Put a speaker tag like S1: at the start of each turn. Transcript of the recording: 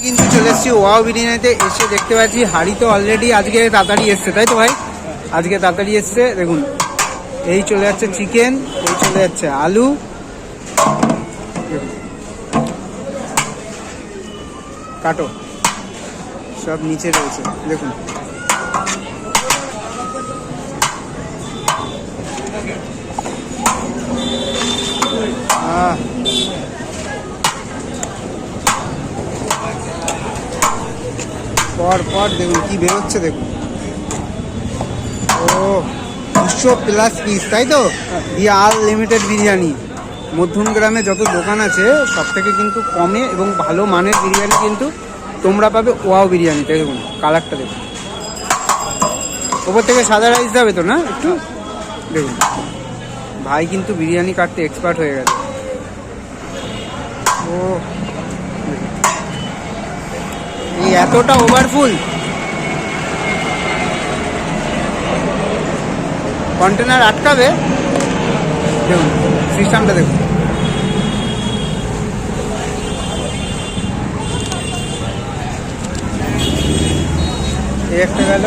S1: কিন্তু চলে এসেছি ওয়াও বিরিয়ানিতে। এসে দেখতে পাচ্ছি হাঁড়ি তো অলরেডি আজকে তাড়াতাড়ি এসছে, তাই তো ভাই? আজকে তাড়াতাড়ি এসছে। দেখুন, এই চলে যাচ্ছে চিকেন, এই চলে যাচ্ছে আলু, কাটো সব নিচে রয়েছে। দেখুন, পর পর দেখুন কি বেরোচ্ছে। দেখুন, ও 200+ পিস, তাই তো? দি আনলিমিটেড বিরিয়ানি। মধ্যমগ্রামে যত দোকান আছে সব থেকে কিন্তু কমে এবং ভালো মানের বিরিয়ানি কিন্তু তোমরা পাবে ওয়াও বিরিয়ানিতে। দেখুন কালারটা দেখুন, ওপর থেকে সাদা রাইস যাবে তো না একটু। দেখুন ভাই কিন্তু বিরিয়ানি কাটতে এক্সপার্ট হয়ে গেছে। ও এই এতটা ওভারফুল কন্টেনার আটকাবে। দেখুন সিস্টেমটা দেখুন, এই একটা গেল,